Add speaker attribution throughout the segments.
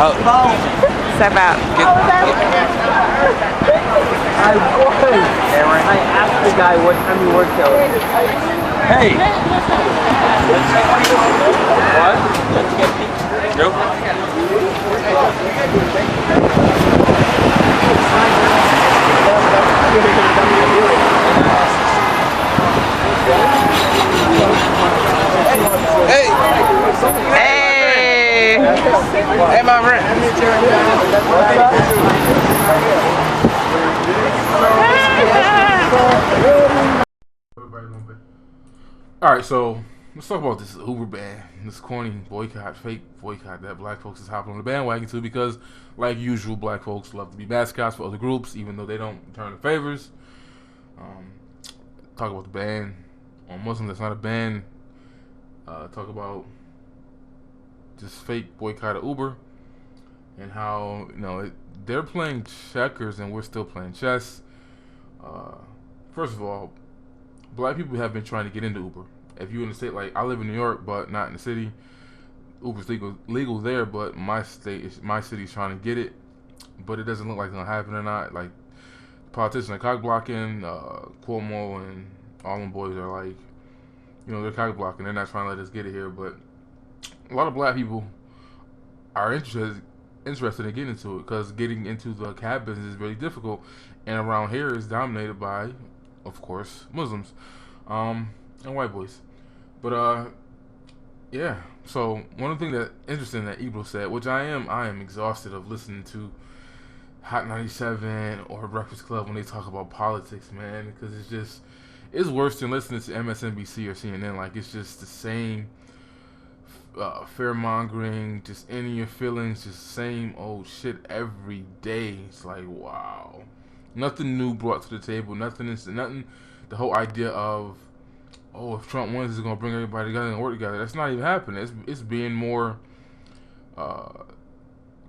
Speaker 1: Step out.
Speaker 2: I was. I asked the guy what time he worked till.
Speaker 3: Hey! What? Nope. Hey!
Speaker 1: Hey!
Speaker 3: Hey, my friend! Alright, so let's talk about this Uber ban, this corny boycott, fake boycott that black folks is hopping on the bandwagon to because, like usual, black folks love to be mascots for other groups, even though they don't return the favors. Talk about the ban on Muslims that's not a ban. Talk about this fake boycott of Uber and how they're playing checkers and we're still playing chess. First of all, black people have been trying to get into Uber. If you're in the state, like I live in New York, but not in the city. Uber's legal there, but my city's trying to get it, but it doesn't look like it's gonna happen or not. Like politicians are cock blocking, Cuomo and all them boys are like, they're cock blocking. They're not trying to let us get it here, but a lot of black people are interested in getting into it because getting into the cab business is really difficult, and around here is dominated by, of course, Muslims, and white boys. But yeah. So one of the things that interesting that Ebro said, which I am exhausted of listening to Hot 97 or Breakfast Club when they talk about politics, man, because it's worse than listening to MSNBC or CNN. Like it's just the same fear mongering, just in your feelings, just same old shit every day. It's like wow, nothing new brought to the table. Nothing. The whole idea of if Trump wins, it's gonna bring everybody together and work together. That's not even happening. It's being more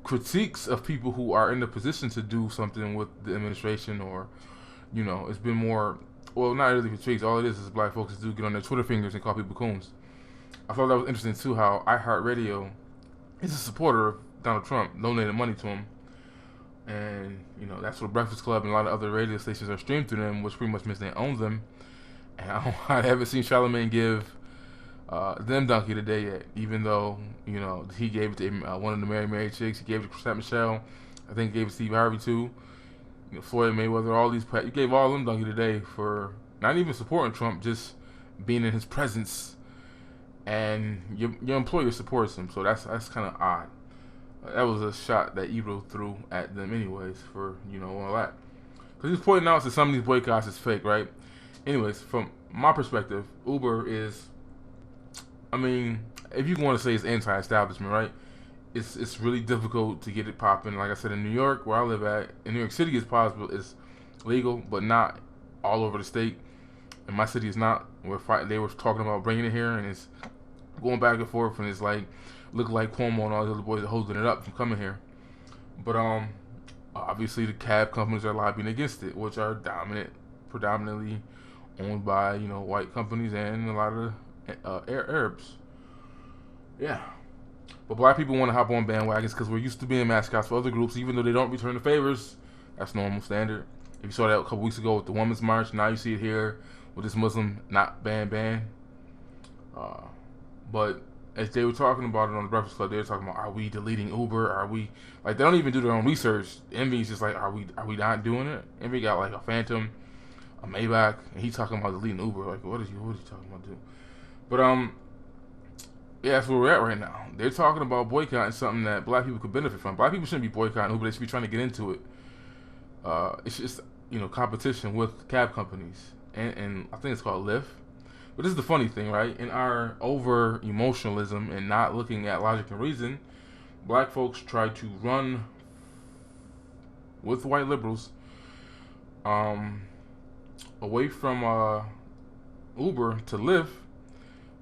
Speaker 3: critiques of people who are in the position to do something with the administration, or it's been more. Well, not really critiques. All it is black folks do get on their Twitter fingers and call people coons. I thought that was interesting too. How iHeartRadio is a supporter of Donald Trump, donated money to him, and that's what Breakfast Club and a lot of other radio stations are streamed through them, which pretty much means they own them. And I haven't seen Charlamagne give them donkey today yet, even though he gave it to one of the Mary chicks. He gave it to Chrisette Michelle. I think he gave it to Steve Harvey too. Floyd Mayweather, all these. You gave all of them donkey today for not even supporting Trump, just being in his presence, and your employer supports him. So that's kind of odd. That was a shot that Ebro threw at them, anyways, for all that. Because he's pointing out that some of these boycotts is fake, right? Anyways, from my perspective, Uber is, if you want to say it's anti-establishment, right? It's really difficult to get it popping. Like I said, in New York, where I live at, in New York City, it's possible, it's legal, but not all over the state. And my city is not. They were talking about bringing it here, and it's going back and forth, and it's like look like Cuomo and all the other boys are holding it up from coming here. But obviously the cab companies are lobbying against it, which are predominantly owned by white companies and a lot of Arabs. Yeah, but black people want to hop on bandwagons because we're used to being mascots for other groups, even though they don't return the favors. That's normal standard. If you saw that a couple weeks ago with the Women's March, now you see it here with this Muslim not ban. But as they were talking about it on the Breakfast Club, they were talking about, are we deleting Uber? Are we like they don't even do their own research? Envy's just like, are we not doing it? Envy got like a Phantom, a Maybach, and he's talking about deleting Uber. Like, what is he talking about, dude? But yeah, that's where we're at right now. They're talking about boycotting something that black people could benefit from. Black people shouldn't be boycotting Uber. They should be trying to get into it. It's just competition with cab companies, and I think it's called Lyft. But this is the funny thing, right? In our over emotionalism and not looking at logic and reason, black folks try to run with white liberals away from Uber to Lyft,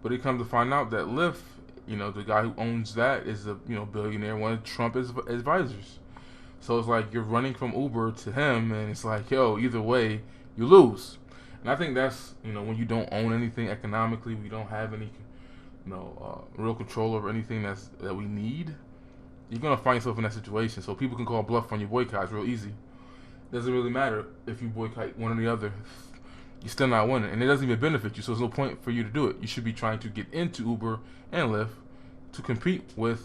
Speaker 3: but it comes to find out that Lyft, the guy who owns that is a billionaire, one of Trump's advisors. So it's like you're running from Uber to him, and it's like, either way, you lose. And I think that's when you don't own anything economically, we don't have any real control over anything that we need. you're gonna find yourself in that situation. So people can call bluff on your boycotts real easy. Doesn't really matter if you boycott one or the other. You're still not winning, and it doesn't even benefit you. So there's no point for you to do it. You should be trying to get into Uber and Lyft to compete with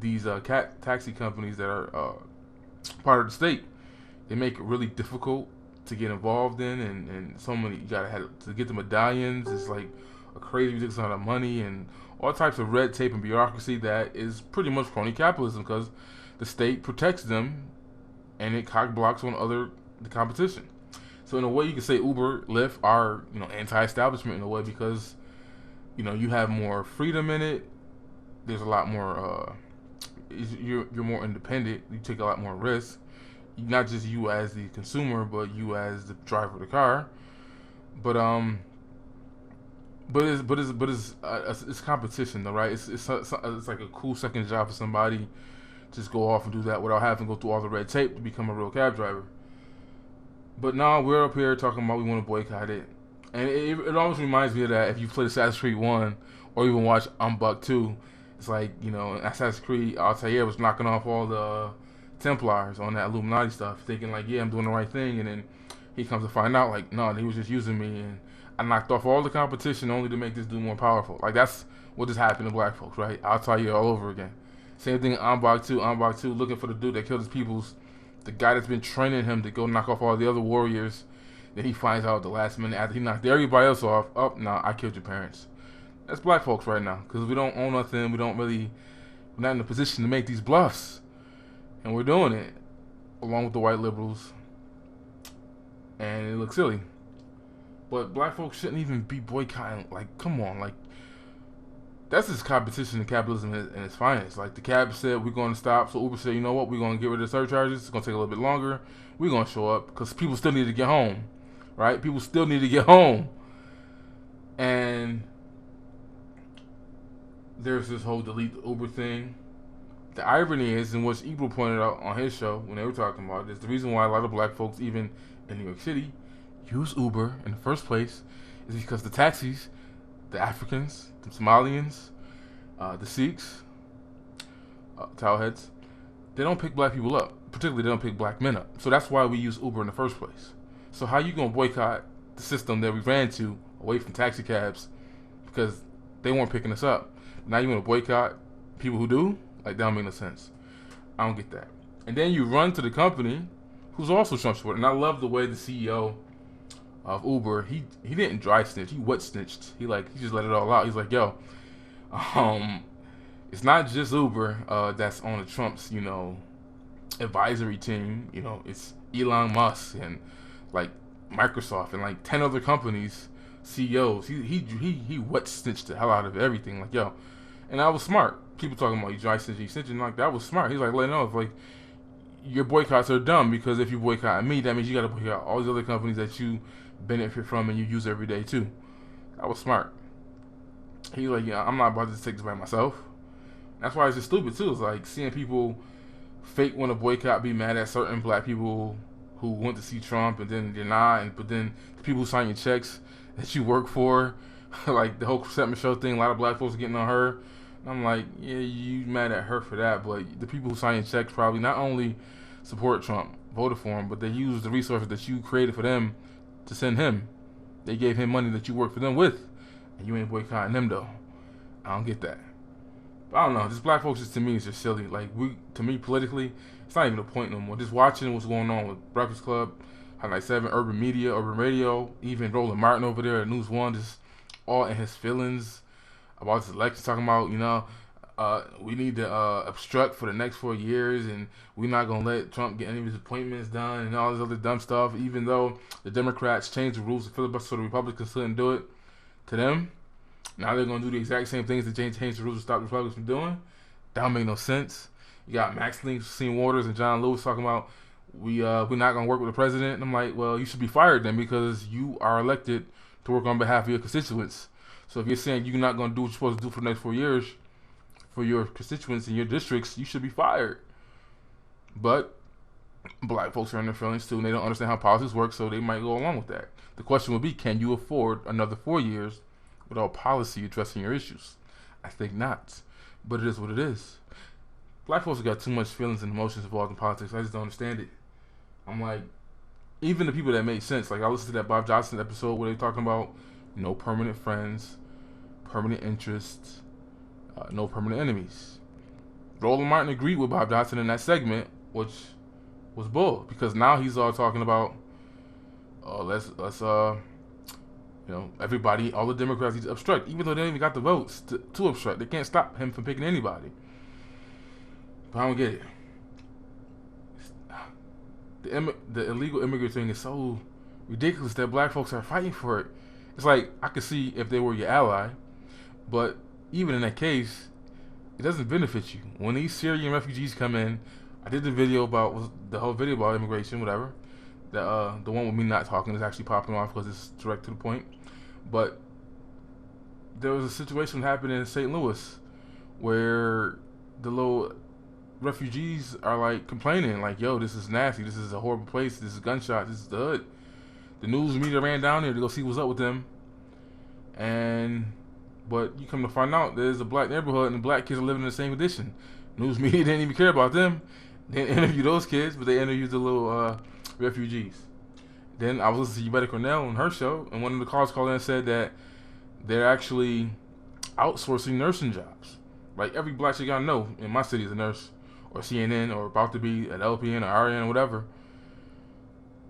Speaker 3: these taxi companies that are part of the state. They make it really difficult to get involved in, and so many, you gotta have to get the medallions. It's like a crazy ridiculous amount of money and all types of red tape and bureaucracy that is pretty much crony capitalism because the state protects them and it cock blocks on the competition. So in a way, you can say Uber, Lyft are anti-establishment in a way because you have more freedom in it. There's a lot more. You're more independent. You take a lot more risks. Not just you as the consumer, but you as the driver of the car. But it's competition though, right? It's like a cool second job for somebody. Just go off and do that without having to go through all the red tape to become a real cab driver. But now we're up here talking about we want to boycott it, and it almost reminds me of that if you played Assassin's Creed 1 or even watch Unbuck 2. It's like Assassin's Creed Altair was knocking off all the Templars on that Illuminati stuff, thinking like, yeah, I'm doing the right thing, and then he comes to find out like, no, he was just using me, and I knocked off all the competition only to make this dude more powerful. Like that's what just happened to black folks, right? Altair all over again. Same thing in Anbach 2, looking for the dude that killed his peoples, the guy that's been training him to go knock off all the other warriors. Then he finds out at the last minute after he knocked everybody else off, oh, nah, I killed your parents. That's black folks right now, because we don't own nothing, we're not in a position to make these bluffs. And we're doing it, along with the white liberals. And it looks silly. But black folks shouldn't even be boycotting, like, come on, like, that's just competition and capitalism in its finest. Like the cab said, we're going to stop. So Uber said, you know what? We're going to get rid of the surcharges. It's going to take a little bit longer. We're going to show up because people still need to get home, right? People still need to get home. And there's this whole delete the Uber thing. The irony is, and what Ebro pointed out on his show when they were talking about it, is the reason why a lot of black folks, even in New York City, use Uber in the first place is because the taxis, the Africans, the Somalians, the Sikhs, towelheads, they don't pick black people up. Particularly, they don't pick black men up. So that's why we use Uber in the first place. So how you gonna boycott the system that we ran to away from taxi cabs because they weren't picking us up? Now you want to boycott people who do? Like that don't make no sense. I don't get that. And then you run to the company who's also Trump supporter. And I love the way the CEO of Uber, he didn't dry snitch, he wet snitched. He just let it all out. He's like, yo, it's not just Uber that's on the Trump's, advisory team. It's Elon Musk and like Microsoft and like 10 other companies, CEOs. He wet snitched the hell out of everything. Like, yo. And that was smart. People talking about you dry snitching, like that was smart. He's like, let know if like your boycotts are dumb because if you boycott me, that means you got to boycott all these other companies that you benefit from and you use every day too. That was smart. He's like, yeah, I'm not about to take this by myself. That's why it's just stupid too. It's like seeing people fake want to boycott, be mad at certain black people who went to see Trump and then deny, but then the people who sign your checks that you work for, like the whole Setman Show thing, a lot of black folks are getting on her. I'm like, yeah, you mad at her for that, but the people who sign your checks probably not only support Trump, voted for him, but they use the resources that you created for them to send him. They gave him money that you worked for them with, and you ain't boycotting them though. I don't get that. But I don't know. Just black folks, to me, is just silly. Like to me, politically, it's not even a point no more. Just watching what's going on with Breakfast Club, Hot 97, Urban Media, Urban Radio, even Roland Martin over there at News One, just all in his feelings about this election, talking about, we need to obstruct for the next 4 years, and we're not going to let Trump get any of his appointments done, and all this other dumb stuff, even though the Democrats changed the rules to filibuster so the Republicans couldn't do it to them. Now they're going to do the exact same things that changed the rules to stop the Republicans from doing. That don't make no sense. You got Max Maxine Waters and John Lewis talking about, we're not going to work with the president. And I'm like, well, you should be fired then because you are elected to work on behalf of your constituents. So if you're saying you're not going to do what you're supposed to do for the next 4 years for your constituents in your districts, you should be fired. But black folks are in their feelings too, and they don't understand how politics work, so they might go along with that. The question would be, can you afford another 4 years without policy addressing your issues? I think not. But it is what it is. black folks have got too much feelings and emotions involved in politics. I just don't understand it. I'm like, even the people that make sense. Like I listened to that Bob Johnson episode where they're talking about no permanent friends, permanent interests, no permanent enemies. Roland Martin agreed with Bob Johnson in that segment, which was bull, because now he's all talking about, let's everybody, all the Democrats need to obstruct, even though they don't even got the votes to obstruct. They can't stop him from picking anybody. But I don't get it. The illegal immigrant thing is so ridiculous that black folks are fighting for it. It's like, I could see if they were your ally, but even in that case, it doesn't benefit you. When these Syrian refugees come in, I did the whole video about immigration, whatever. The one with me not talking is actually popping off because it's direct to the point. But there was a situation happening in St. Louis where the little refugees are like complaining, like, yo, this is nasty, this is a horrible place, this is gunshots, this is the hood. The news media ran down there to go see what's up with them. But you come to find out there's a black neighborhood and the black kids are living in the same condition. News media didn't even care about them. They didn't interview those kids, but they interviewed the little refugees. Then I was listening to Yvette Cornell on her show, and one of the callers called in and said that they're actually outsourcing nursing jobs. Like every black chick I know in my city is a nurse, or CNN, or about to be an LPN or RN or whatever.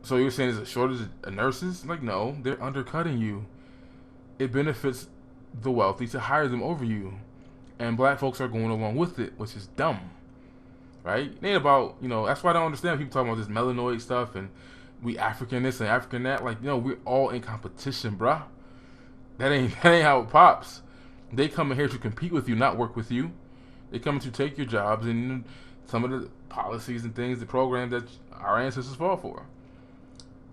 Speaker 3: So you're saying there's a shortage of nurses? Like, no, they're undercutting you. It benefits the wealthy to hire them over you, and black folks are going along with it, which is dumb, right? It ain't about, that's why I don't understand people talking about this melanoid stuff and we African this and African that. Like, we're all in competition, bruh. That ain't how it pops. They come in here to compete with you, not work with you. They come to take your jobs and some of the policies and things, the programs that our ancestors fought for.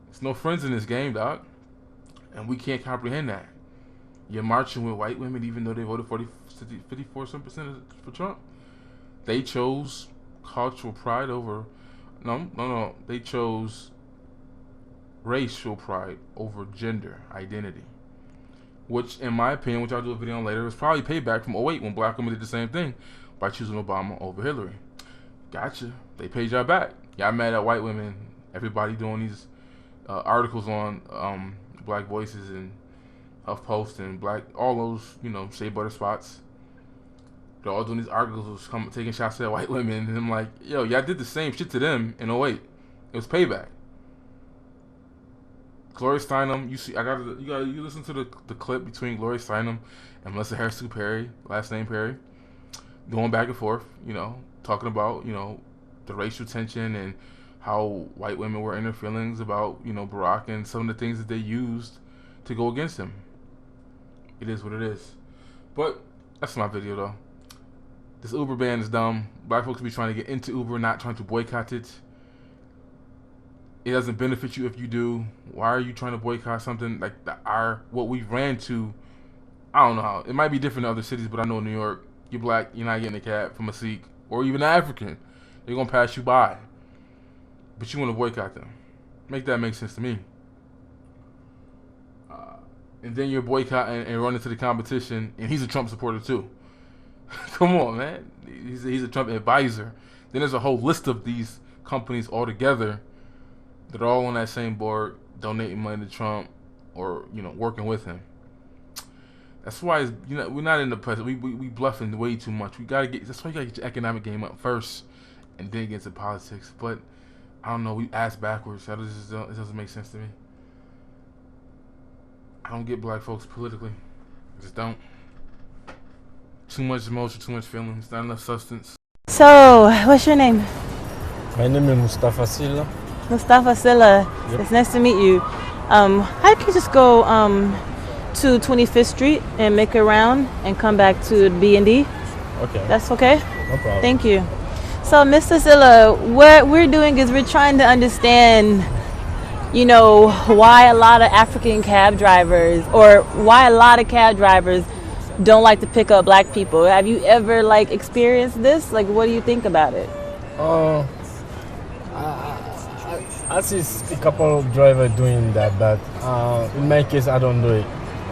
Speaker 3: There's no friends in this game, dog, and we can't comprehend that. You're marching with white women even though they voted 54% for Trump. They chose cultural pride over... No. They chose racial pride over gender identity. Which, in my opinion, which I'll do a video on later, is probably payback from 2008 when black women did the same thing by choosing Obama over Hillary. Gotcha. They paid y'all back. Y'all mad at white women. Everybody doing these articles on Black Voices and HuffPost and all those, shea butter spots. They're all doing these articles, taking shots at white women, and I'm like, yo, y'all did the same shit to them in 2008. It was payback. Gloria Steinem, you listen to the clip between Gloria Steinem and Melissa Harris Perry, last name Perry, going back and forth, talking about, the racial tension and how white women were in their feelings about, Barack and some of the things that they used to go against him. It is what it is. But that's my video though. This Uber ban is dumb. Black folks be trying to get into Uber, not trying to boycott it. It doesn't benefit you if you do. Why are you trying to boycott something like what we ran to? I don't know how. It might be different in other cities, but I know in New York, you're black, you're not getting a cab from a Sikh or even an African. They're gonna pass you by, but you want to boycott them. Make that make sense to me. And then you're boycotting and running to the competition, and he's a Trump supporter too. Come on, man. He's a Trump advisor. Then there's a whole list of these companies all together that are all on that same board, donating money to Trump or working with him. That's why we're not in the present. We bluffing way too much. That's why you gotta get your economic game up first, and then get into politics. But I don't know. We ass backwards. It doesn't make sense to me. I don't get black folks politically. I just don't. Too much emotion, too much feelings, not enough substance.
Speaker 1: So, what's your name?
Speaker 4: My name is Mustafa Silla.
Speaker 1: Mustafa Silla.
Speaker 4: Yep.
Speaker 1: It's nice to meet you. I can just go to 25th Street and make a round and come back to B&D.
Speaker 4: Okay.
Speaker 1: That's okay?
Speaker 4: No problem.
Speaker 1: Thank you. So, Mr. Silla, what we're doing is we're trying to understand, why a lot of African cab drivers or why a lot of cab drivers don't like to pick up black people. Have you ever experienced this? What do you think about it?
Speaker 4: I see a couple of drivers doing that, but in my case, I don't do it.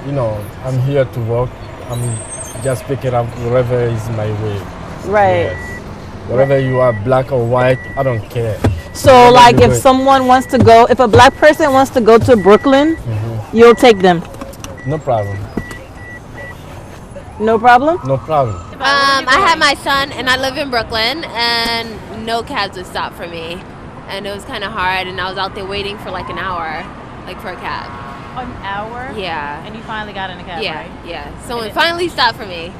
Speaker 4: I'm here to work. I'm just picking up wherever is my way.
Speaker 1: Right.
Speaker 4: Yes. Whatever you are, black or white, I don't care.
Speaker 1: So,
Speaker 4: Whatever
Speaker 1: like,
Speaker 4: you
Speaker 1: if
Speaker 4: do it.
Speaker 1: someone wants to go, if a black person wants to go to Brooklyn, you'll take them.
Speaker 4: No problem.
Speaker 1: No problem?
Speaker 4: No problem.
Speaker 5: I have my son, and I live in Brooklyn, and no cabs would stop for me. And it was kind of hard, and I was out there waiting for like an hour, like for a cab.
Speaker 1: An hour?
Speaker 5: Yeah.
Speaker 1: And you finally got in a cab,
Speaker 5: Yeah,
Speaker 1: right?
Speaker 5: yeah. Someone finally stopped for me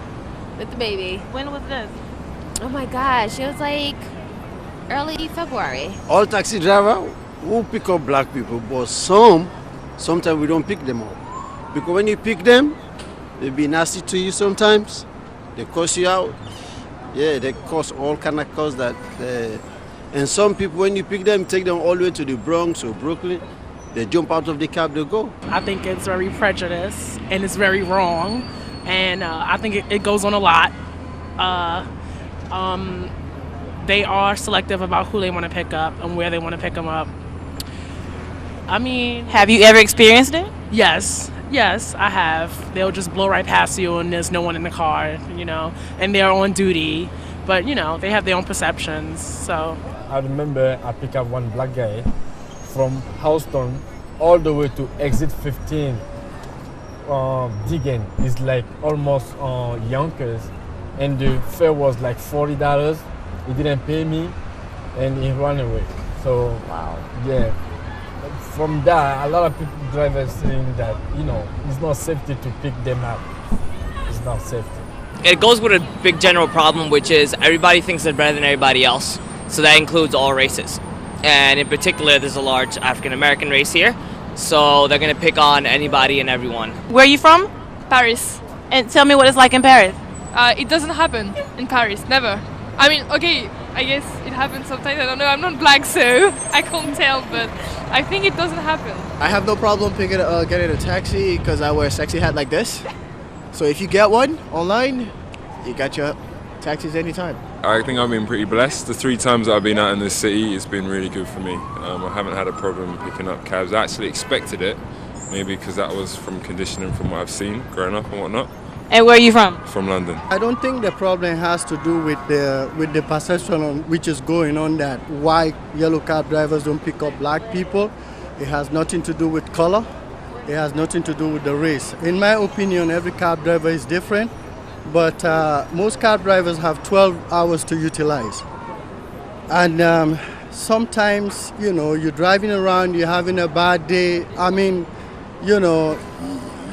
Speaker 5: with the baby.
Speaker 1: When was this?
Speaker 5: Oh my gosh, it was like early February.
Speaker 6: All taxi driver will pick up black people, but sometimes we don't pick them up. Because when you pick them, they be nasty to you sometimes. They cuss you out. Yeah, they cause all kind of cause that. And some people, when you pick them, take them all the way to the Bronx or Brooklyn, they jump out of the cab, they go.
Speaker 7: I think it's very prejudiced and it's very wrong, and I think it goes on a lot. They are selective about who they want to pick up and where they want to pick them up. I mean,
Speaker 1: Have you ever experienced it?
Speaker 7: yes, I have. They'll just blow right past you and there's no one in the car, and they're on duty, but they have their own perceptions. So
Speaker 4: I remember I picked up one black guy from Houston all the way to exit 15. Digging is like almost Yonkers, and the fare was like $40. He didn't pay me, and he ran away. So
Speaker 1: Wow.
Speaker 4: yeah, from that, a lot of people drivers saying that it's not safety to pick them up. It's not safety.
Speaker 8: It goes with a big general problem, which is everybody thinks they're better than everybody else. So that includes all races. And in particular, there's a large African American race here. So they're going to pick on anybody and everyone.
Speaker 1: Where are you from?
Speaker 9: Paris.
Speaker 1: And tell me what it's like in Paris.
Speaker 9: It doesn't happen in Paris, never. I mean, okay, I guess it happens sometimes, I don't know, I'm not black so I can't tell, but I think it doesn't happen.
Speaker 10: I have no problem getting a taxi because I wear a sexy hat like this. So if you get one online, you got your taxis anytime.
Speaker 11: I think I've been pretty blessed. The 3 times that I've been out in this city, it's been really good for me. I haven't had a problem picking up cabs. I actually expected it, maybe because that was from conditioning from what I've seen growing up and whatnot.
Speaker 1: And where are you from?
Speaker 11: From London.
Speaker 6: I don't think the problem has to do with the perception on which is going on that why yellow cab drivers don't pick up black people. It has nothing to do with color. It has nothing to do with the race. In my opinion, every cab driver is different, but most cab drivers have 12 hours to utilize. And sometimes, you're driving around, you're having a bad day. I mean,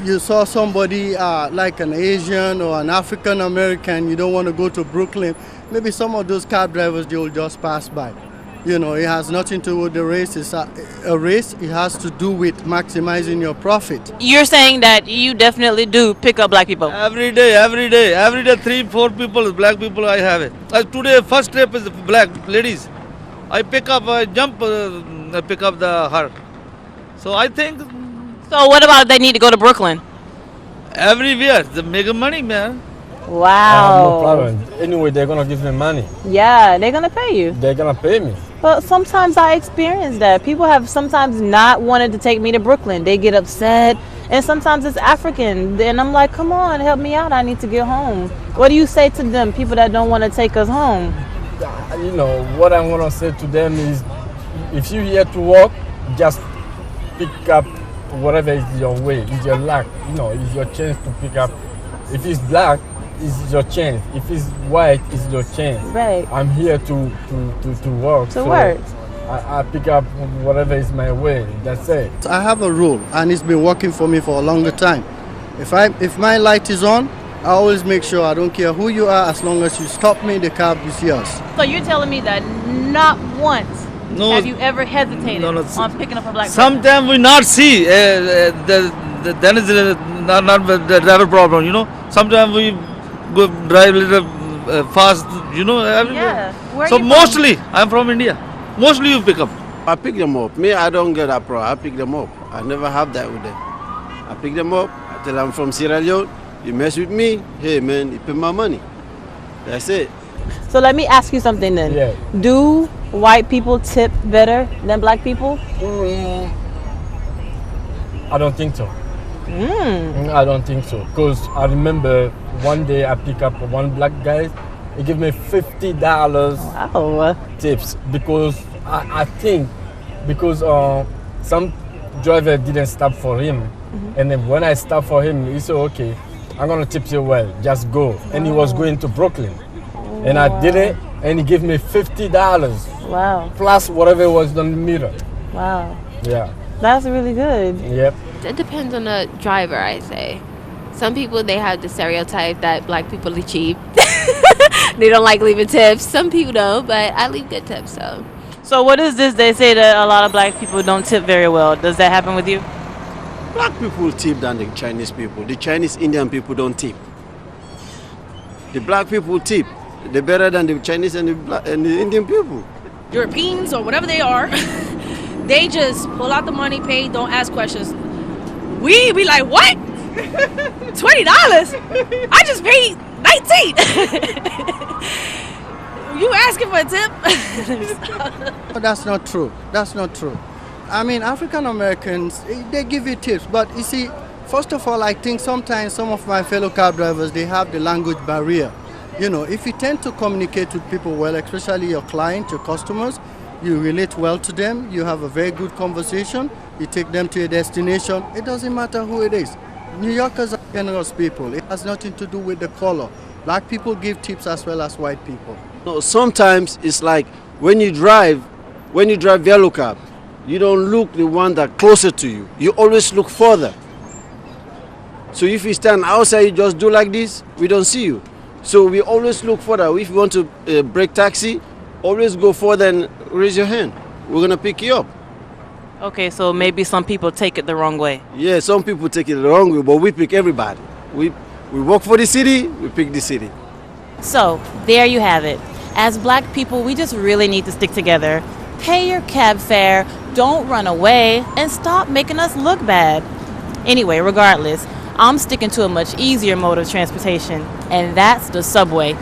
Speaker 6: you saw somebody like an Asian or an African American, you don't want to go to Brooklyn. Maybe some of those cab drivers, they will just pass by. It has nothing to do with the race. It's a race. It has to do with maximizing your profit.
Speaker 1: You're saying that you definitely do pick up black people.
Speaker 2: Every day, 3, 4 people, black people I have it. Today, first trip is black ladies. I pick up, I jump, I pick up her. So I think
Speaker 1: So what about if they need to go to Brooklyn?
Speaker 2: everywhere, they make money, man.
Speaker 1: Wow.
Speaker 4: I have no problem. Anyway, they're gonna give me money.
Speaker 1: Yeah, they're gonna pay you.
Speaker 4: They're gonna pay me.
Speaker 1: But sometimes I experience that. People have sometimes not wanted to take me to Brooklyn. They get upset. And sometimes it's African. And I'm like, come on, help me out. I need to get home. What do you say to them, people that don't want to take us home?
Speaker 4: What I want to say to them is, if you're here to work, just pick up whatever is your way. It's your luck. It's your chance to pick up. If it's black, it's your chance. If it's white, it's your chance.
Speaker 1: Right.
Speaker 4: I'm here to work.
Speaker 1: To work.
Speaker 4: I pick up whatever is my way. That's it.
Speaker 6: I have a rule, and it's been working for me for a longer time. If my light is on, I always make sure, I don't care who you are, as long as you stop me, the cab is yours.
Speaker 1: So you're telling me that not once
Speaker 2: No.
Speaker 1: have you ever hesitated
Speaker 2: No,
Speaker 1: on picking up a black person?
Speaker 2: Sometimes we not see, then is not the driver problem, Sometimes we go drive a little fast, everywhere.
Speaker 1: Yeah. Where
Speaker 2: So
Speaker 1: are you
Speaker 2: mostly, I'm from India. Mostly you pick up.
Speaker 6: I pick them up. Me, I don't get that problem. I pick them up. I never have that with them. I pick them up. I tell them I'm from Sierra Leone. You mess with me, hey man, you pay my money. That's it.
Speaker 1: from? So let me ask you something then.
Speaker 4: Yeah.
Speaker 1: Do white people tip better than black people?
Speaker 4: I don't think so. I don't think so. Because I remember one day I pick up one black guy He give me $50
Speaker 1: Wow.
Speaker 4: tips because I think because some driver didn't stop for him, and then when I stopped for him, he said, "Okay, I'm gonna tip you well. Just go." And he was going to Brooklyn, and I did it, and he gave me $50
Speaker 1: Wow.
Speaker 4: plus whatever was on the meter.
Speaker 1: Wow.
Speaker 4: Yeah.
Speaker 1: That's really good.
Speaker 4: Yep.
Speaker 5: It depends on the driver, I say. Some people, they have the stereotype that black people are cheap. They don't like leaving tips. Some people don't, but I leave good tips, so.
Speaker 1: So what is this? They say that a lot of black people don't tip very well. Does that happen with you?
Speaker 12: Black people tip than the Chinese people. The Chinese Indian people don't tip. The black people tip. They're better than the Chinese and the Indian people.
Speaker 13: Europeans or whatever they are, they just pull out the money, pay, don't ask questions. We be like, what? $20? I just paid 19. You asking for a tip?
Speaker 6: But that's not true. That's not true. I mean, African Americans, they give you tips. But you see, first of all, I think sometimes some of my fellow cab drivers, they have the language barrier. You know, if you tend to communicate with people well, especially your clients, your customers, you relate well to them, you have a very good conversation, you take them to a destination, it doesn't matter who it is. New Yorkers are generous people. It has nothing to do with the color. Black people give tips as well as white people.
Speaker 12: No, sometimes it's like when you drive yellow cab, you don't look the one that closer to you. You always look further. So if you stand outside, you just do like this, we don't see you. So we always look further. If you want to break taxi, always go further and raise your hand. We're gonna pick you up.
Speaker 1: Okay, so maybe some people take it the wrong way.
Speaker 12: Yeah, some people take it the wrong way, but we pick everybody. We work for the city, we pick the city.
Speaker 1: So, there you have it. As black people, we just really need to stick together. Pay your cab fare, don't run away, and stop making us look bad. Anyway, regardless, I'm sticking to a much easier mode of transportation, and that's the subway.